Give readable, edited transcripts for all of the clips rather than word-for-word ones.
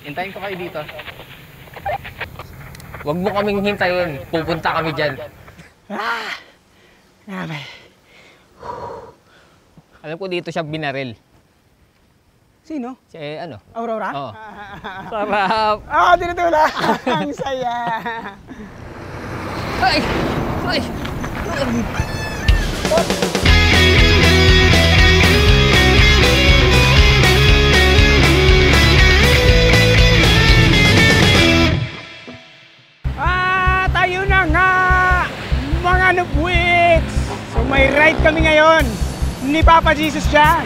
Hintayin ko kayo dito. Huwag mo kaming hintayin. Pupunta kami dyan. Grabe. Alam ko dito siya binaril. Sino? Si ano? Aurora? Oo. Sarap! Tinutula! Ang saya! Ay! Ay! Tayo na nga! Mga nubwits! So may ride kami ngayon ni Papa Jesus dyan.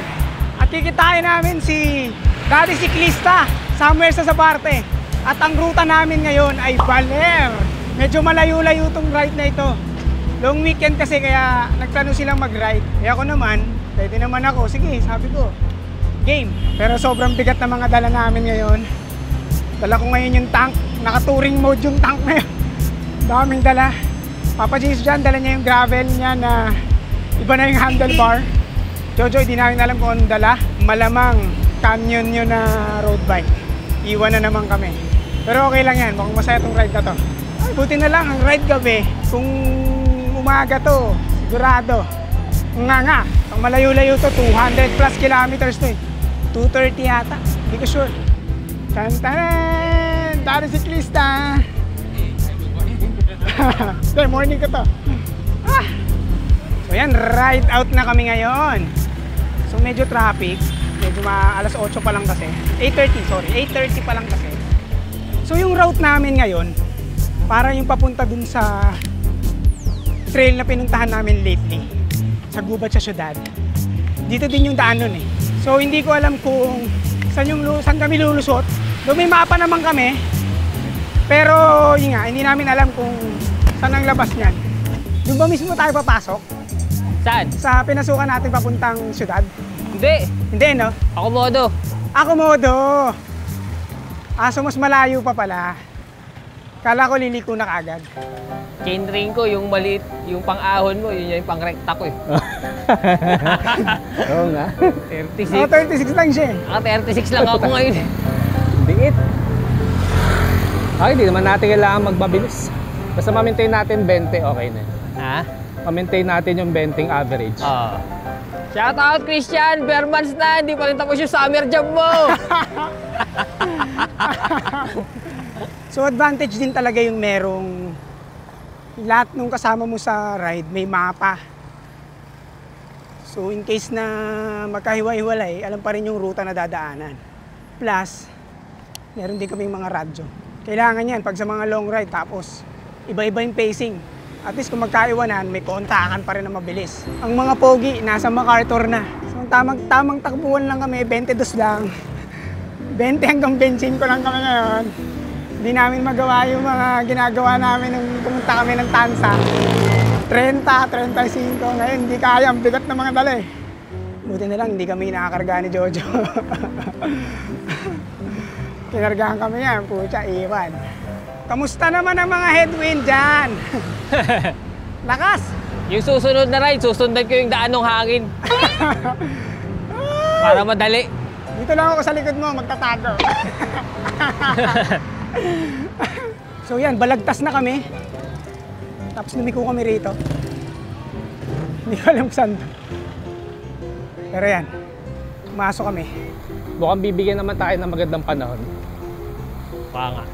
At kikitain namin si Daddy Siklista somewhere sa Sabarte. At ang ruta namin ngayon ay Baler. Medyo malayo-layo itong ride na ito. Long weekend kasi kaya nagplano silang mag-ride. Kaya ako naman, pwede naman ako. Sige, sabi ko, game. Pero sobrang bigat na mga dala namin ngayon. Dala ko ngayon yung tank. Naka-touring mode yung tank na yun. Daming dala. Papa Jesus dyan, dala niya yung gravel niya na iba na yung handlebar. Jojo, hindi namin alam kung anong dala. Malamang canyon yun na road bike. Iwan na naman kami. Pero okay lang yan, mukhang masaya itong ride na to. Ay, buti na lang, ang ride gabi, kung umaga to, sigurado. Nga, ang malayo-layo to, 200 plus kilometers to eh. 230 yata, hindi ko sure. Tantanan! Dari Siklista! Morning ko to. So yan, ride out na kami ngayon. So medyo traffic, medyo alas 8 pa lang kasi. 8:30 pa lang kasi. So yung route namin ngayon, para yung papunta dun sa trail na pinuntahan namin lately, sa gubat sa syudad. Dito din yung daan nun eh. So hindi ko alam kung saan kami lulusot. Doon may mapa naman kami. Pero yun nga, hindi namin alam kung saan ang labas niyan. Doon ba mismo tayo papasok? Saan? Sa pinasukan natin papuntang syudad? Hindi. Hindi, no? Akomodo. Akomodo! So mas malayo pa pala. Kala ko liliko na kaagad. Chainring ko, yung maliit, yung pang-ahon mo, yun yung pang-rekta ko eh. Oo nga. 36. 36 lang siya eh. 36 lang ako ngayon eh. Liit. Ay, di naman natin kailangan magmabilis. Basta ma-maintain natin 20, okay na. Ha? Ma-maintain natin yung 20 average. Oo. Shout out Christian, bare months na, hindi pa rin tapos yung summer job mo. So advantage din talaga yung merong lahat nung kasama mo sa ride may mapa. So in case na magkahiwa-hiwalay, alam pa rin yung ruta na dadaanan. Plus, meron din kaming mga radyo. Kailangan yan pag sa mga long ride, tapos iba-iba yung pacing. At least kung magkaiwanan, may kontakan pa rin na mabilis. Ang mga pogi, nasa MacArthur na. So tamang takbuhan lang kami, 22 lang. 20 hanggang 25 lang kami ngayon. Hindi namin magawa yung mga ginagawa namin nung pumunta kami ng Tansa. 30, 35. Ngayon, hindi kaya. Ang bigat ng mga dala eh. Buti na lang, hindi kami nakakarga ni Jojo. Kinargahan kami yan. Pucha, iwan. Kamusta naman ang mga headwind dyan? Lakas! Yung susunod na ride, susundan ko yung daan ng hangin. Para madali. Dito lang ako sa likod mo, magtatago. So yan, balagtas na kami. Tapos lumiko kami rito. Hindi ko alam saan. Pero yan, pumasok kami. Mukhang bibigyan naman tayo ng magandang panahon. Baka nga.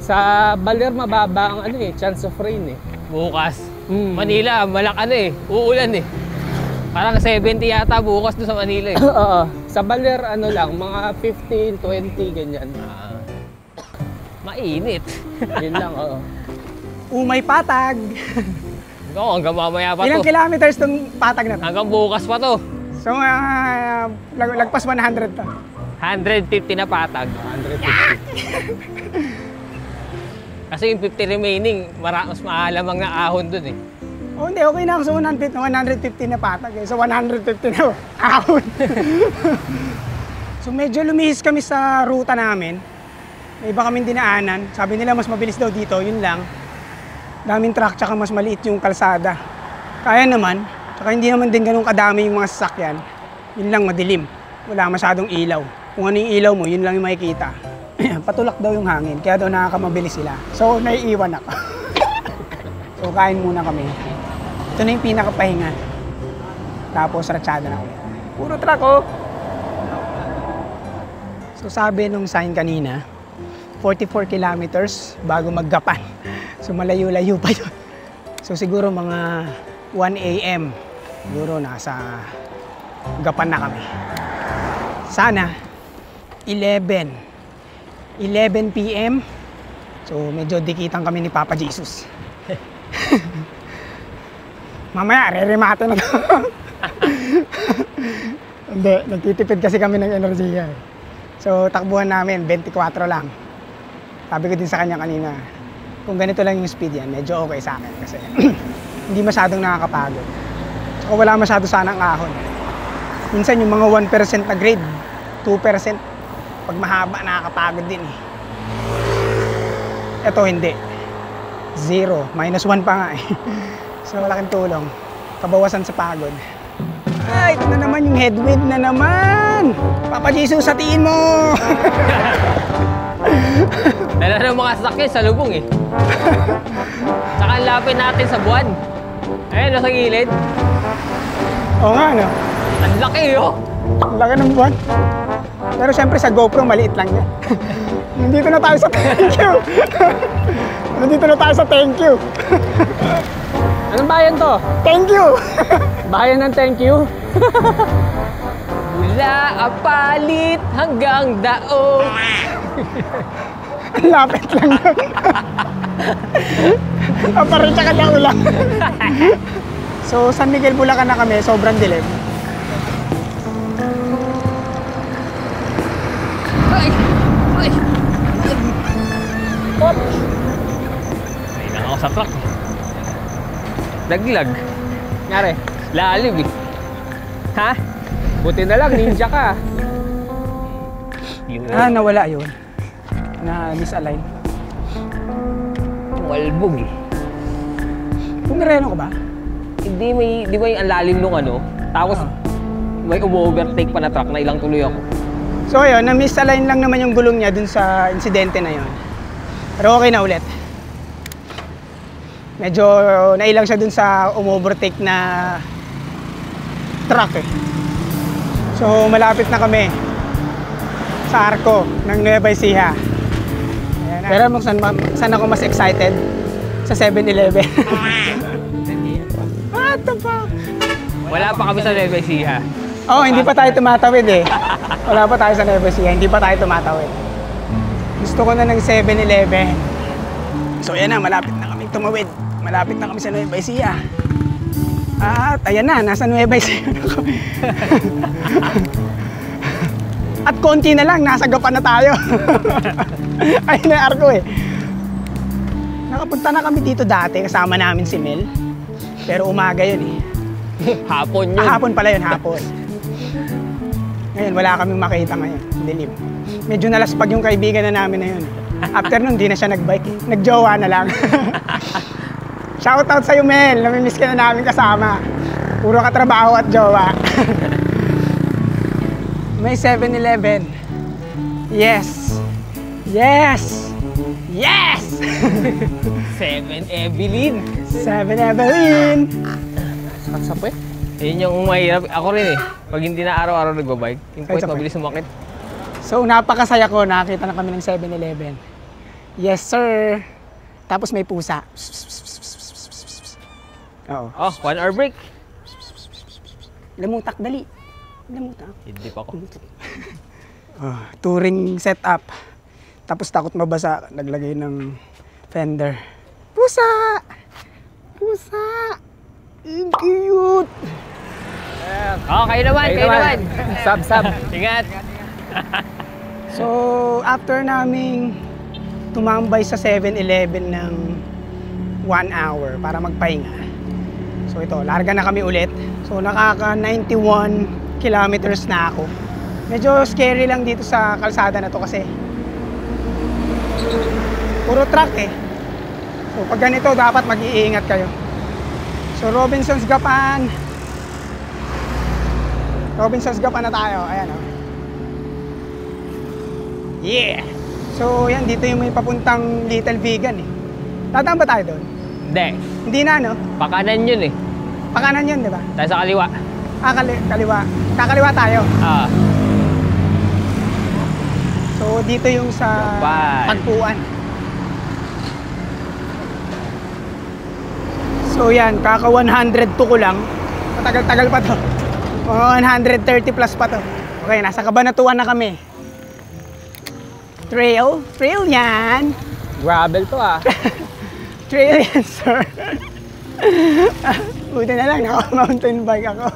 Sa Baler, mababa ang chance of rain eh. Bukas. Manila, uulan eh. Parang 70 yata bukas doon sa Manila eh. Oo. Sa Baler, mga 15, 20, ganyan. Mainit. Yun lang, oo. Umay patag. Oo, hanggang mamaya pa to. Ilang kilometers tong patag na to? Hanggang bukas pa to. So, lagpas 100 to. 150 na patag. 150. Kasi yung 50 remaining, mas maalamang na ahon dun eh. Oh, hindi, okay na ako sa 150 na patag eh. So 150 na ahon. So medyo lumihis kami sa ruta namin. May iba kaming dinaanan. Sabi nila mas mabilis daw dito, yun lang. Daming truck, tsaka mas maliit yung kalsada. Kaya naman, tsaka hindi naman din ganun kadami yung mga sasakyan. Yun lang, madilim. Wala masyadong ilaw. Kung ano yung ilaw mo, yun lang yung makikita. patulak daw yung hangin, kaya daw nakakamabilis sila. So, naiiwan ako. So, kain muna kami. Ito na yung pinakapahinga. Tapos, ratsyada na ulit. Puro truck, oh! So, sabi nung sign kanina, 44 kilometers bago maggapan. So, malayo-layo pa yun. So, siguro mga 1 a.m. Siguro nasa gapan na kami. Sana 11 p.m. So medyo dikitan kami ni Papa Jesus. Mamaya re-remate na. Hindi, nagtitipid kasi kami ng enerhiya. So takbuhan namin 24 lang. Sabi ko din sa kanya kanina, kung ganito lang yung speed yan, medyo okay sa akin kasi hindi masyadong nakakapagod. Tsaka wala masyado sanang ahon. Minsan yung mga 1% na grade, 2%, pag mahaba nakakapagod din eh. Ito hindi. 0, -1 pa nga eh. So malaking tulong. Kabawasan sa pagod. Ay, ito na naman yung headwind na naman. Papa Jesus, hatiin mo! Dala ng mga sasakyan sa lubong eh. Tsaka ang lapit natin sa buwan. Ayun, nasa gilid. Oo nga, no? Ang laki oh! Ang laki ng buwan. Pero syempre sa GoPro, maliit lang yan. Nandito na tayo sa thank you. Nandito na tayo sa thank you. Anong bayan to? Thank you! Bayan ng thank you? Mula apalit hanggang daog. Ang lapit lang yun. Aparita ka lang ulang. So, San Miguel, Bulacan na kami. Sobrang dilim. Ay! Ay! Pop! Ay, na ako sa truck. Laglag. Ngari, Lalim eh. Ha? buti na lang, ninja ka. Yung Nawala yun. Na misalign. walbog eh. Pumireno ka ba? Hindi may, di ba yung ang lalim nung ano? Tapos may umu-overtake pa na truck na ilang tuloy ako. So ayun, na-misalign lang naman yung gulong niya dun sa insidente na yun. Pero okay na ulit. Medyo nailang siya dun sa umu-overtake na truck eh. So malapit na kami sa arko ng Nueva Ecija. Ayan, pero saan ako mas excited? Sa 7-Eleven. What the fuck? Wala pa kami sa Nueva Ecija. Oh, hindi pa tayo tumatawid eh. Wala pa tayo sa Nueva Ecija, hindi pa tayo tumatawid. Gusto ko na ng 7-Eleven. So ayan na, malapit na kami tumawid. Malapit na kami sa Nueva Ecija. At ayan na, nasa Nueva Ecija na kami. At konti na lang, nasa Gapan na tayo. Ayun na yung arko eh. Nakapunta na kami dito dati, kasama namin si Mel. Pero umaga yun eh. Hapon yun. Hapon pala yun, hapon. Ngayon, wala kaming makita ngayon. Dilim. Medyo nalaspag yung kaibigan na namin na yun. After nun, di na siya nagbike. Nagjowa na lang. Shoutout sa'yo, Mel. Namimiss ka na namin kasama. Puro katrabaho at jowa. May 7-Eleven. Yes! Yes! Yes! 7 Evelyn. 7-Eleven! Saksapo eh. Yun yung mahirap. Ako rin eh. Pag hindi na araw-araw nagbabike, yung point Kahit sa mabilis sumakit. So, napakasaya ko. Nakita na kami ng 7-Eleven. Yes, sir. Tapos may pusa. Oo. Oh, 1 hour break. Lamutak, dali. Lamutak. Hindi pa ako. Touring setup. Tapos takot mabasa. Naglagay ng fender. Pusa! Pusa! Ang cute! Oh, kayo naman, kayo naman. Sab. Ingat. So, after naming tumambay sa 7-Eleven ng 1 hour para magpahinga. So ito, larga na kami ulit. So nakaka 91 kilometers na ako. Medyo scary lang dito sa kalsada na to kasi puro truck eh. So pag ganito dapat mag-iingat kayo. So Robinsons Gapan. Robinsons Gapan na tayo. Ayan oh. Yeah! So yan, dito yung may papuntang Little Vegan eh. Dadaan ba tayo doon? Hindi. Hindi na, no? Pakanan yun eh. Pakanan yun, di ba? Tayo sa kaliwa. Kaliwa. Kakaliwa tayo. Ah. So dito yung sa Japan. Pagpuan. So yan, kaka 102 ko lang. Matagal-tagal pa to. 130 plus pa to. Okay, nasa Cabanatuan na kami. Trail yan. Gravel to ah. Trail yan, sir. Buti na lang, naka-mountain bike ako.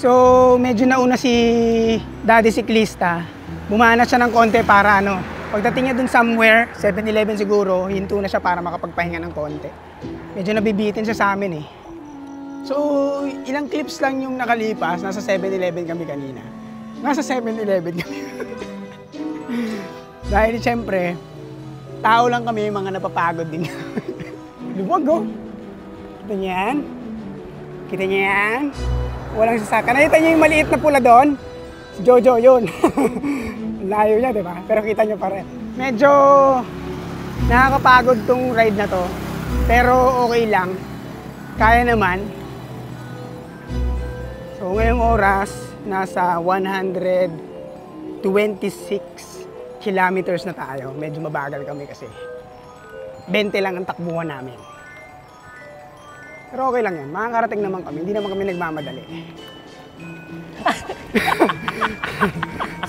So, medyo nauna si Daddy Siklista. Bumana siya ng konti para ano, pagdating niya dun somewhere, 7-Eleven siguro, hinto na siya para makapagpahinga ng konti. Medyo nabibitin siya sa amin eh. So, ilang clips lang yung nakalipas, nasa 7-Eleven kami kanina. Nasa 7-Eleven kami. Dahil siyempre, tao lang kami, mga napapagod din. Luwag oh. Kita niya yan? Kita niya yan? Walang sasaka. Nakita niyo yung maliit na pula doon? Si Jojo yun. Layo niya, di ba? Pero kita niyo pa rin. Medyo nakakapagod tong ride na to. Pero okay lang. Kaya naman. So ngayong oras, nasa 126 kilometers na tayo. Medyo mabagal kami kasi 20 lang ang takbuhan namin. Pero okay lang yan. Makakarating naman kami. Hindi naman kami nagmamadali.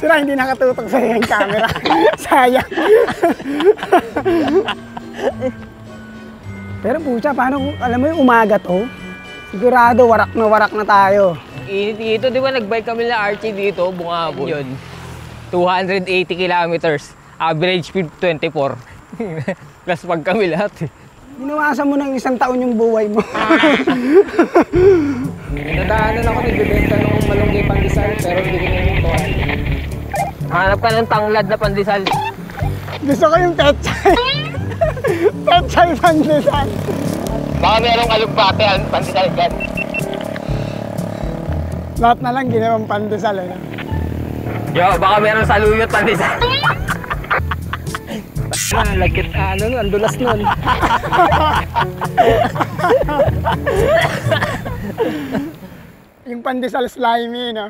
Sira, hindi nakatutok sa'yo yung camera. Sayang. Pero pucha, paano kung alam mo yung umaga to? Sigurado, warak na tayo. Init dito, di ba nag-bike kami na Archie dito, Bungabon. Yun. 280 kilometers. Average speed 24. Plus pag kami lahat eh. Binawasan mo ng 1 taon yung buhay mo. Nadaanan ako, nagbibenta ng malunggay pandesal, pero hindi ko naman ito. Hanap ka ng tanglad na pandesal. Gusto ko yung pechay. Pechay pandesal. Baka merong alugbate ang pandesal dyan. Lahat na lang ginawang pandesal. Eh. Yo, baka merong saluyot pandesal. Lagkit, ang dulas nun. Yung pandesal slimy, no?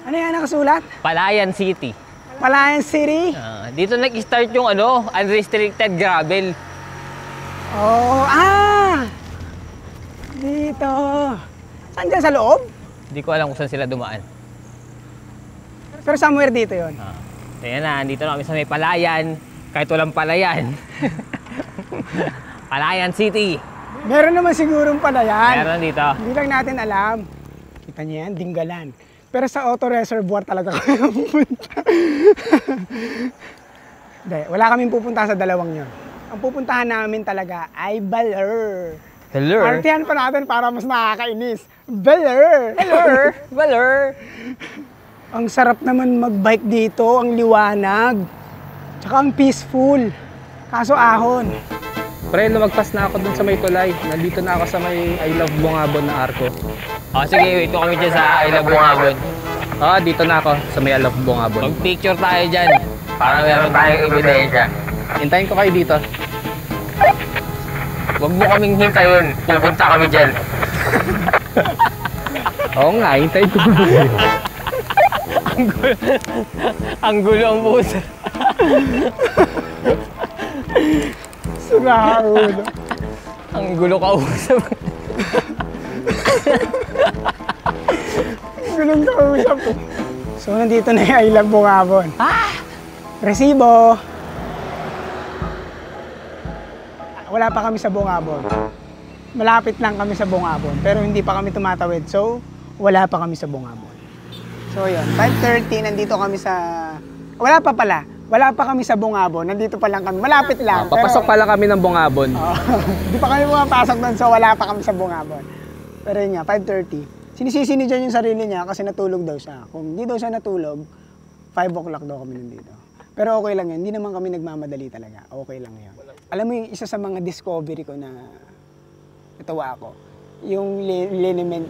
Ano yan nakasulat? Palayan City. Palayan City? Dito nag-start yung ano, unrestricted gravel. Oh, dito. Saan dyan sa loob? Hindi ko alam kung saan sila dumaan. Pero somewhere dito yon. Ayan na, dito na kami sa may Palayan. Kahit walang Palayan. Palayan City. Meron naman sigurong palayan. Meron dito. Hindi lang natin alam. Kita niyo yan, Dinggalan. Pero sa auto reservoir talaga kami pupunta. Hindi, wala kaming pupunta sa dalawang yun. Ang pupuntahan namin talaga ay Baler. Hello. Artihan pa natin para mas nakakainis. Baler. Hello. Baler. Ang sarap naman mag-bike dito, ang liwanag. Tsaka ang peaceful. Kaso ahon. Pre, lumagpas na ako dun sa may tulay. Nandito na ako sa may I Love Bungabon na arko. Sige, wait ko kami dyan sa I Love Bungabon. Dito na ako sa may I Love Bungabon. Mag-picture tayo dyan. Para meron tayong ebidensya. Hintayin ko kayo dito. Huwag mo kaming hintayin. Pupunta kami dyan. Oo nga, hintayin ko. Ang gulo ang puso. Surahon. Ang gulo ka usap. Gulong kausap. So, nandito na yung I Love Bungabon. Resibo. Wala pa kami sa Bungabon. Malapit lang kami sa Bungabon. Pero hindi pa kami tumatawid. So, wala pa kami sa Bungabon. So, yun. 5:30, nandito kami sa... Wala pa pala. Wala pa kami sa Bungabon. Nandito pa lang kami. Malapit lang. Papasok pala kami ng Bungabon. Hindi pa kami pumapasok doon. So, wala pa kami sa Bungabon. Pero yun nga, 5:30. Sinisisi ni John yung sarili niya kasi natulog daw siya. Kung hindi daw siya natulog, 5 o'clock daw kami nandito. Pero okay lang yun. Hindi naman kami nagmamadali talaga. Okay lang yun. Alam mo yung isa sa mga discovery ko na natawa ako. Yung liniment.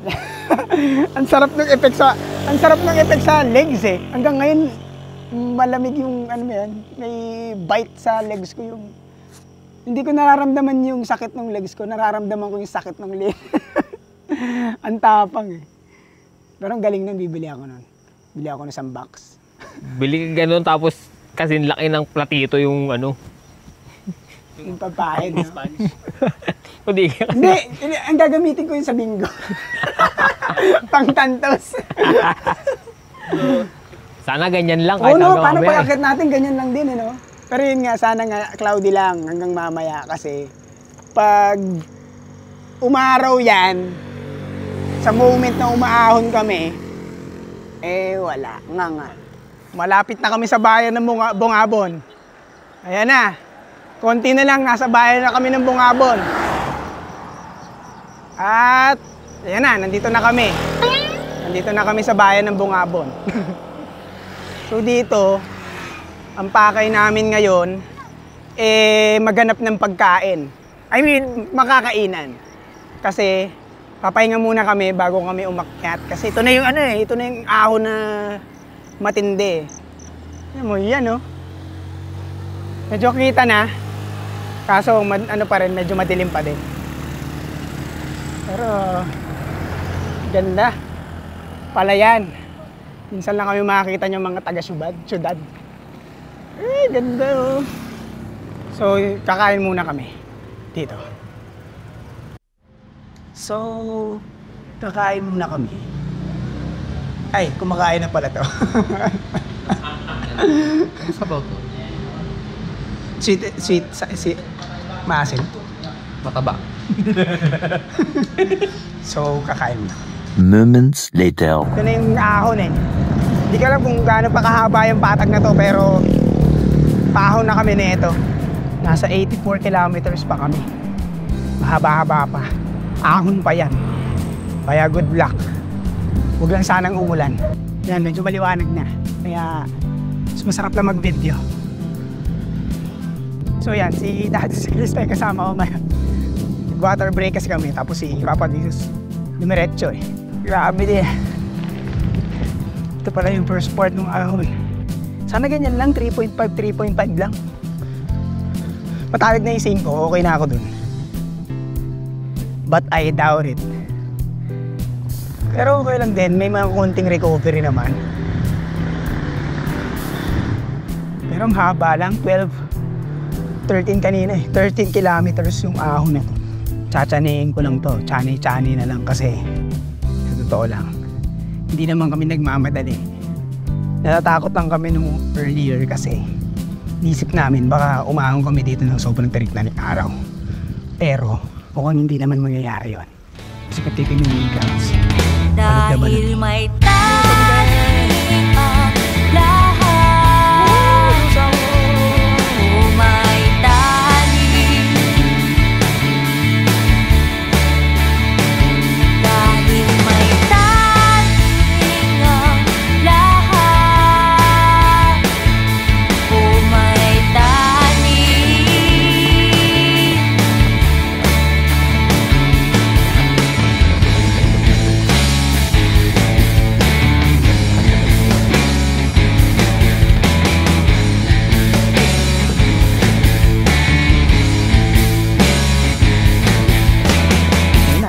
Ang sarap ng effect sa legs eh. Hanggang ngayon, malamig yung ano yan, may bite sa legs ko yung hindi ko nararamdaman yung sakit ng legs ko, nararamdaman ko yung sakit ng leg. Ang tapang eh. Pero ang galing nun, bibili ako nun. Bili ako ng isang box. Bili ka ganun tapos kasi laki ng platito yung ano. Yung pagpahid. No? Hindi, Hindi, ang gagamitin ko yun sa bingo. Pang tantos. Sana ganyan lang. Oo, Kahit no, hanggang paano mamaya. pag-akit natin, ganyan lang din, no? Pero yun nga, sana nga, cloudy lang hanggang mamaya kasi pag umaraw yan, sa moment na umaahon kami, eh wala, nga. Malapit na kami sa bayan ng Bungabon. Ayan na, konti na lang, nasa bayan na kami ng Bungabon. At, ayan na, nandito na kami. Nandito na kami sa bayan ng Bungabon. So dito, ang pakay namin ngayon, eh maghanap ng pagkain. I mean, makakainan. Kasi papahinga muna kami bago kami umakyat. Kasi ito na yung ano eh, ito na yung ahon na matindi. Ano mo, yan oh. Medyo kita na. Kaso ano pa rin, medyo madilim pa din. Pero ganda. Palayan. Minsan lang kami makakita yung mga taga-syudad. Eh, ganda oh. So, kakain muna kami dito. So, kakain muna kami. Ay, kumakain na pala to. Ano sabaw to? Sweet, maasim. Mataba. So, kakain muna. Moments later. Ito na yung ahon eh. Hindi ko alam kung gaano pa kahaba yung patag na to, pero paahon na kami nito. Nasa 84 kilometers pa kami. Mahaba-haba pa. Ahon pa yan. Kaya good luck. Huwag lang sanang umulan. Yan, medyo maliwanag na. Kaya mas masarap lang mag-video. So yan, si Daddy si Chris tayo kasama ko ngayon. Water break kasi kami, tapos si Papa Jesus dumiretso eh. Grabe din. Ito pala yung first part ng ahon. Sana ganyan lang, 3.5 lang. Patawid na yung 5, okay na ako dun. But I doubt it. Pero okay lang din, may mga konting recovery naman. Pero ang haba lang, 13 kanina eh. 13 kilometers yung ahon na to. Tsatsaniin ko lang to, tsani-tsani na lang kasi sa totoo lang. Hindi naman kami nagmamadali. Natatakot lang kami nung earlier kasi isip namin baka umahon kami dito ng sobrang tarik na araw. Pero mukhang hindi naman mangyayari yun. Kasi patitignan yung grounds. Dahil may tanging ang lahat. May tanging. Dahil may tanging ang lahat. May tanging.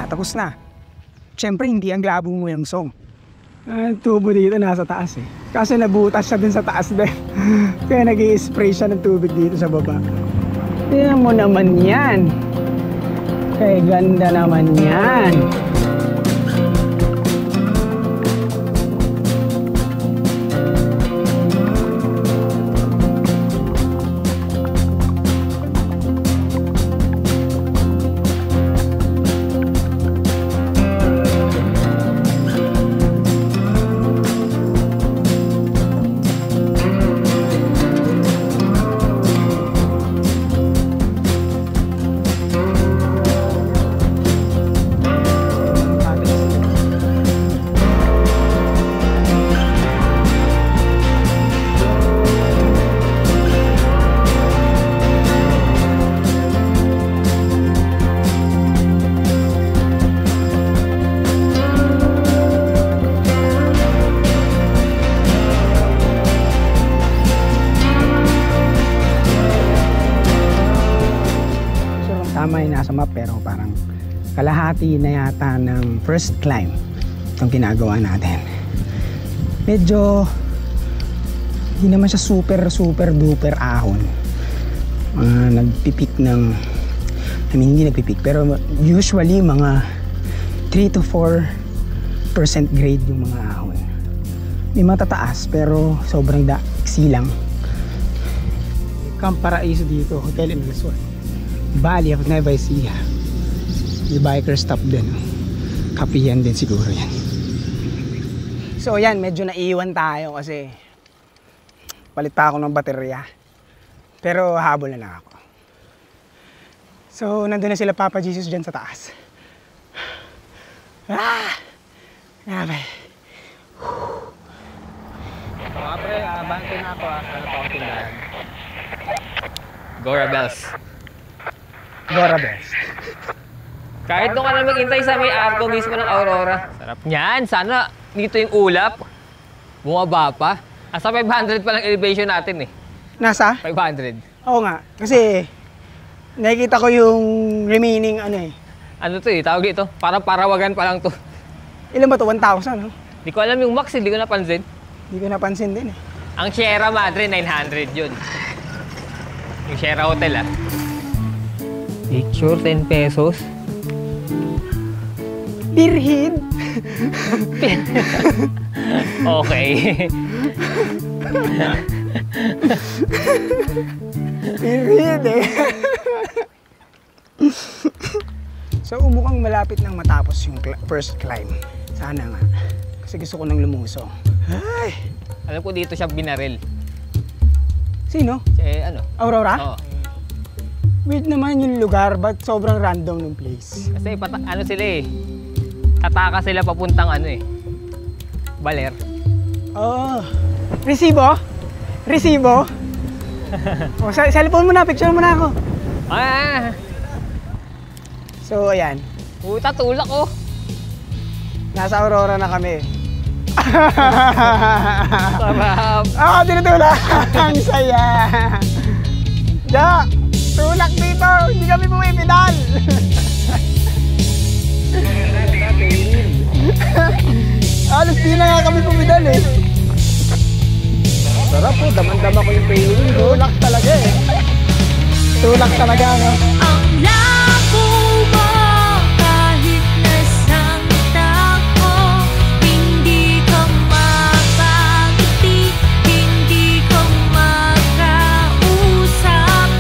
Tapos na. Siyempre, hindi ang labo mo yung song. Ang tubo dito nasa taas eh. Kasi nabutas siya dun sa taas din. Kaya nag-i-spray siya ng tubig dito sa baba. Tingnan mo naman yan. Kaya ganda naman yan. tama yung nasa map, pero parang kalahati na yata ng first climb itong ginagawa natin. Medyo hindi naman siya super duper ahon. Nagpipik ng, hindi nagpipik, pero usually mga 3 to 4% grade yung mga ahon. May matataas pero sobrang daiksi lang. Camp Paraiso dito, Hotel in Laswan, Valley of Nueva Ecija. May biker stop din. Kapihan din siguro yan. So yan, medyo naiwan tayo kasi palit pa ako ng baterya. Pero habol na lang ako. So nandun na sila Papa Jesus dyan sa taas. Grabe. Mga pre, bante na ako ano pa akong tingnan. Gora Bells. Gora Bells. Kahit doon ka na maghintay sa may arko mismo ng Aurora. Sarap niyan. Sana dito yung ulap. Bumaba pa. Asa 500 pa lang elevation natin eh. Nasa? 500. Oo nga. Kasi nakikita ko yung remaining ano eh. Ano to eh, tawag ito. Parang parawagan pa lang to. Ilan ba to? 1,000 no? Di ko alam yung max, hindi ko napansin. Hindi ko napansin din eh. Ang Sierra Madre, 900 yun. Yung Sierra Hotel ah. Picture, 10 pesos. Birhid! Okay. Birhid eh. So mukhang malapit nang matapos yung first climb. Sana nga. Kasi gusto ko nang lumusong. Ay! Alam ko dito siya binaril. Sino? Ano? Aurora? Oo. Weird naman yung lugar, but sobrang random ng place. Kasi ano sila eh. Tataka sila papuntang ano eh. Baler. Oh. Resibo? Resibo? Oh, cellphone mo na, picture mo na ako. Ah! So, ayan. Puta, tulak oh. Nasa Aurora na kami. Sarap. Ah, tinutulak! Ang saya! Da! Tulak dito! Hindi kami pumipidal! Alos di na nga kami pumidal eh. Sarap po, daman-dama ko yung pain. Tulak talaga eh. Tulak talaga, no? Ang labo mo kahit nasang tako, hindi ka makangiti, hindi ka makausap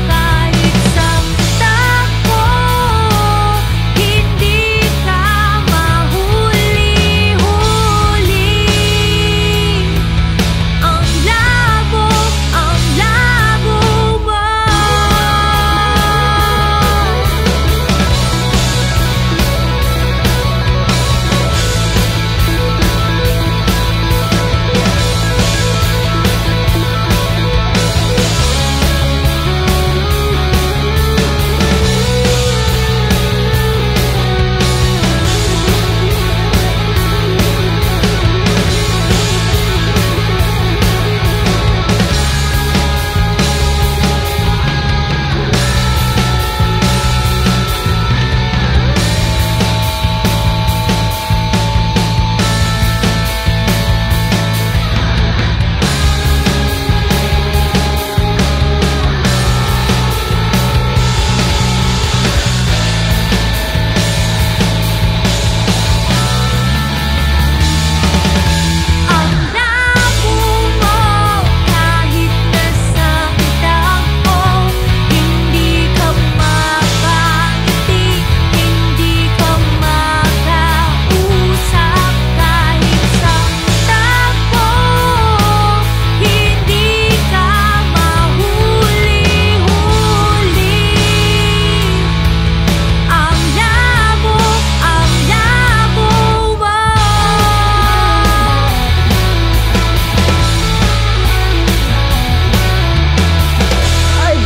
kahit sang tako, hindi ka mahuli-huli. Ang labo mo.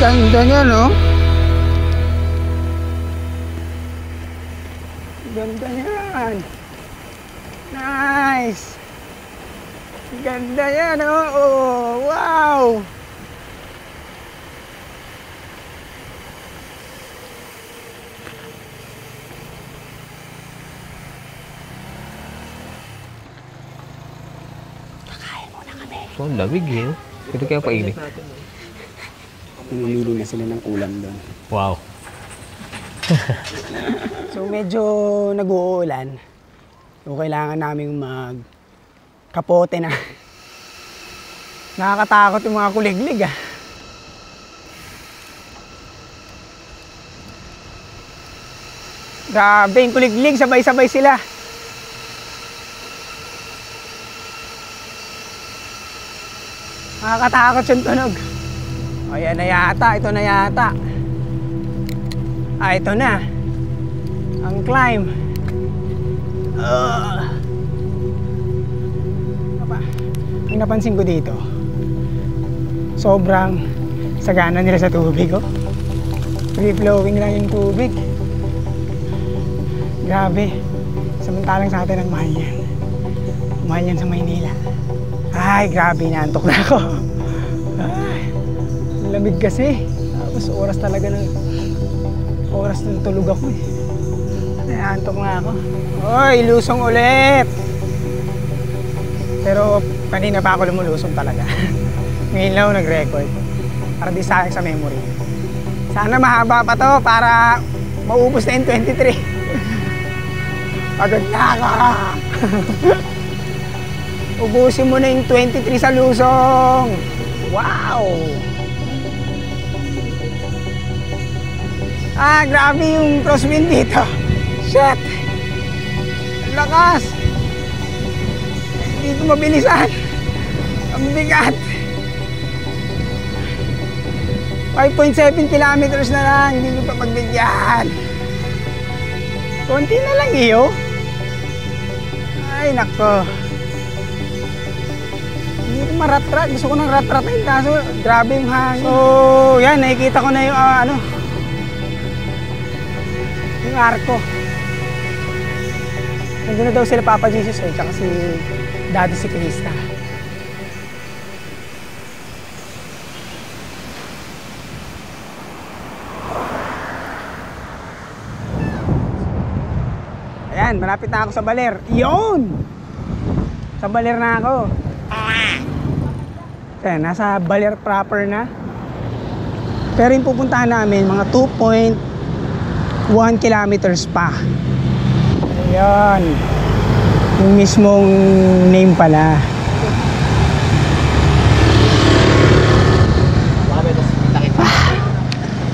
Ganda niya, no? Ganda niyan. Nice. Ganda yan, oh. Wow. Oh, lamig eh. Pwede kaya painit. Pumili na sila ng ulam doon. Wow. So medyo nag-uulan. So kailangan namin kapote na. Nakakatakot yung mga kuliglig ah. Grabe yung kuliglig, sabay-sabay sila. Nakakatakot yung tunog. O yan na yata, ito na yata. Ah, ito na. Ang climb. Ang napansin ko dito, sobrang sagana nila sa tubig, oh. Free flowing lang yung tubig. Grabe. Samantalang sa atin ang mahal yan. Mahal yan sa Maynila. Ay, grabe, naantok na ako. Ay, lamig kasi. Tapos oras ng tulog ako eh. Naantok na ako. Oy, lusong ulit! Pero kanina pa ako lumulusong talaga. Ngayon lang ako nag-record. Para di sayang sa memory. Sana mahaba pa to para maubos na yung 23. Pagod na ako! Ubusin mo na yung 23 sa lusong! Wow! Ah, grabe yung crosswind dito. Shit! Ang lakas! Dito mabilisan. Ang bigat. 5.7 kilometers na lang. Hindi ko pa pagbigyan. Konti na lang iyo. Ay, nako. Hindi ko maratrat. Gusto ko ng ratratin. Kaso, grabe yung hangin. So, yan. Nakikita ko na yung, yung arko. Nandun na daw sila Papa Jesus eh. Tsaka si Daddy si Krista. Ayan, malapit na ako sa Baler. Iyon! Sa Baler na ako. Ayan, nasa Baler proper na. Pero yung pupuntahan namin, mga 2.1 kilometers pa. Ayan. Yung mismong name pala.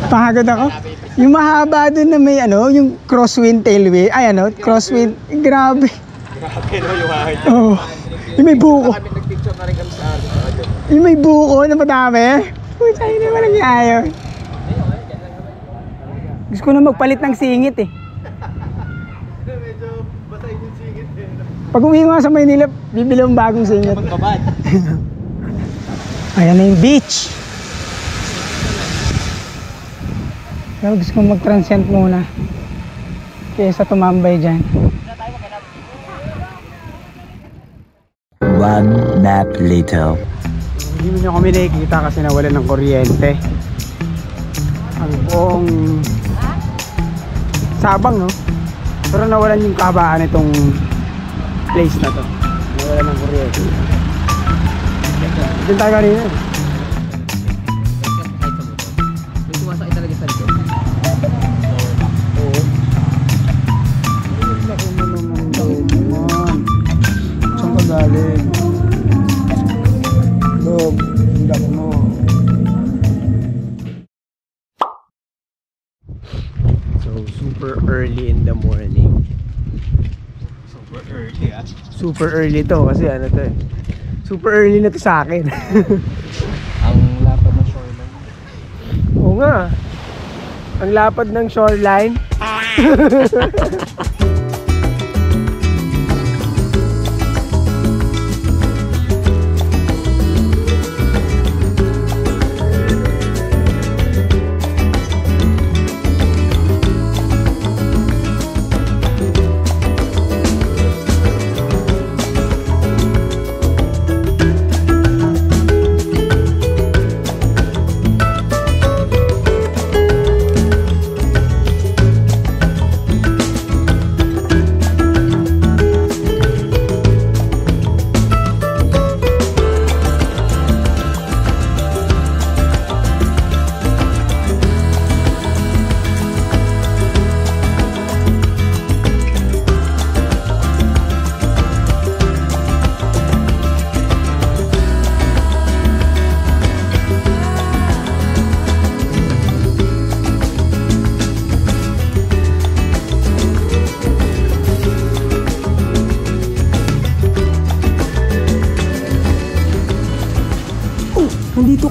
Pagod ako. Yung mahaba dun na may yung crosswind tailwind. Ay crosswind. Grabe. Grabe no, yung ahit. Oh. Yung may buko. Yung may buko na madami. Uy, sa'yo naman nangyayos. Gusto ko na magpalit ng singit eh. Pag uwi nga sa Maynila, bibili ng bagong singit. Ayan na yung beach. Pero gusto kong mag-transient muna kaysa tumambay dyan. One nap later. Hindi mo nyo kami nakikita kasi nawalan ng kuryente. Ang buong Sabang, no? Pero nawalan yung kabaan itong place na to. Nawalan ng kuryente. Diyan tayo kanina. May sumasakit talaga sa likod. Oo. Laki mo naman daw man. Saan ka galing? Log, laki mo. So, super early in the morning. Super early ah. Super early to kasi ano to eh. Super early na to sa akin. Ang lapad ng shoreline. Oo nga. Ang lapad ng shoreline.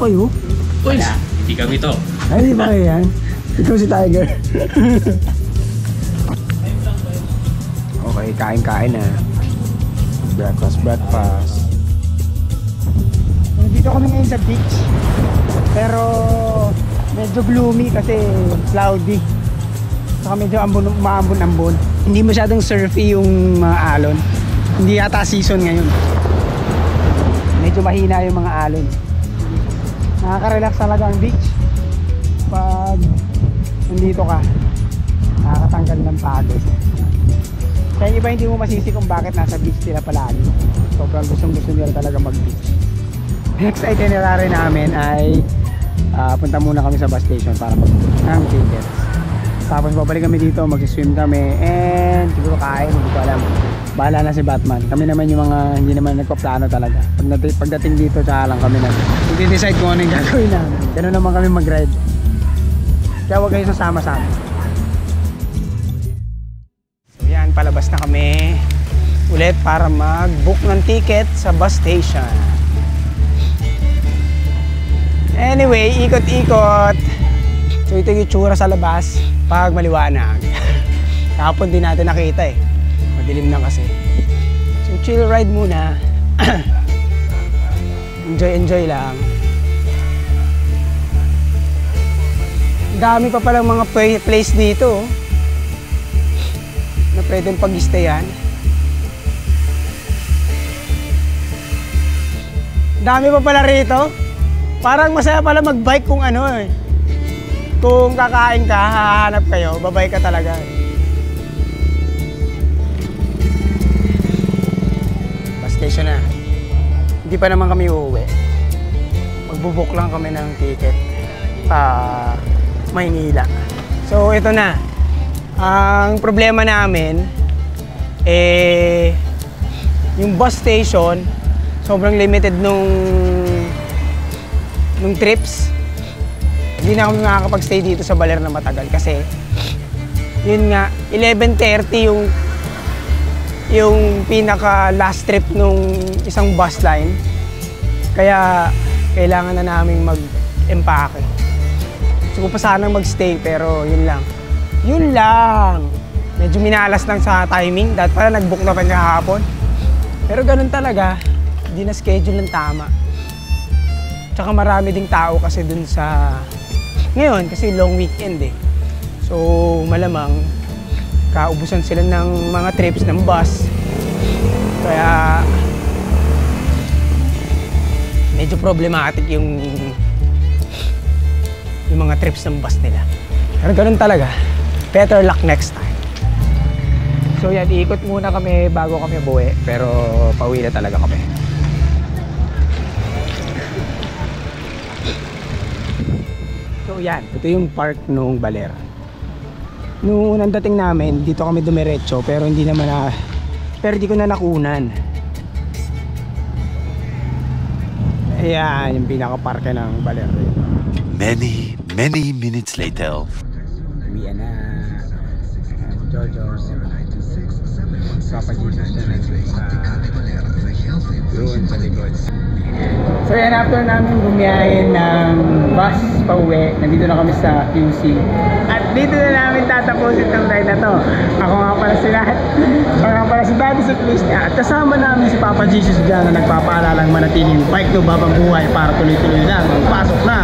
kayo? Uy, hindi kami to. Ay, di ba kayo yan? Ikaw si Tiger. Okay, kain-kain na. Breakfast. Nandito kami ngayon sa beach. Pero medyo gloomy kasi cloudy. Saka medyo maambon-ambon. Hindi masyadong surfy yung mga alon. Hindi yata season ngayon. Medyo mahina yung mga alon. Nakaka-relax talaga ang beach. Pag nandito ka, nakakatanggal ng pagod. Kaya iba hindi mo masisi kung bakit nasa beach sila palagi. Sobrang gusto nila talaga mag-beach. Next itinerary namin ay punta muna kami sa bus station para mag-book ng tickets. Tapos babalik kami dito, mag-swim kami, and siguro kain, hindi ko alam. Bahala na si Batman. Kami naman yung mga hindi naman nagpaplano talaga. Pagdating dito, tsaka lang kami i-decide kung ano yung gagawin namin. Ganun naman kami mag-ride. Kaya huwag kayo sasama sa amin. So yan, palabas na kami ulit para mag-book ng ticket sa bus station. Anyway, ikot-ikot. So ito yung itsura sa labas pag maliwanag. Kahapon din natin nakita eh. Madilim na kasi. So chill ride muna. Enjoy lang. Dami pa palang mga place dito na pwedeng pag-stayan. Dami pa pala rito. Parang masaya pala mag-bike kung ano eh. Kung kakain ka, hahanap kayo, babay ka talaga. Bus station na. Hindi pa naman kami uuwi. Magbubuk lang kami ng ticket pa Maynila. So ito na. Ang problema namin yung bus station sobrang limited nung trips. Hindi na kami makakapag-stay dito sa Baler na matagal kasi yun nga 11:30 yung pinaka last trip nung isang bus line. Kaya kailangan na naming mag-empake. Gusto ko pa sanang mag-stay pero yun lang. Medyo minalas lang sa timing. Dahil pala nag-book na pa kahapon. Pero ganun talaga. Hindi na schedule ng tama. Tsaka marami ding tao kasi dun sa... Ngayon, kasi long weekend eh. So, malamang kaubusan sila ng mga trips ng bus. Kaya... medyo problematic yung mga trips ng bus nila. Pero ganun talaga. Better luck next time. So yan, iikot muna kami bago kami buwi. Pero pauwi na talaga kami. So yan, ito yung park nung Baler. Noong unang dating namin, dito kami dumiretso pero hindi ko na nakunan. Ayan, yung pinaka-parke ng Baler. Many minutes later. Uwian na. Jojo. Papa Jesus na doon sa likod. So yan, after namin bumiyahin ng bus pauwi, nandito na kami sa QC. At dito na namin tatapusin itong ride na to. Ako nga pala si lahat. Ako nga pala si Daddy Cyclist. At kasama namin si Papa Jesus dyan na nagpapaalalang manatiling bike to babang buhay para tuloy-tuloy lang. Pasok na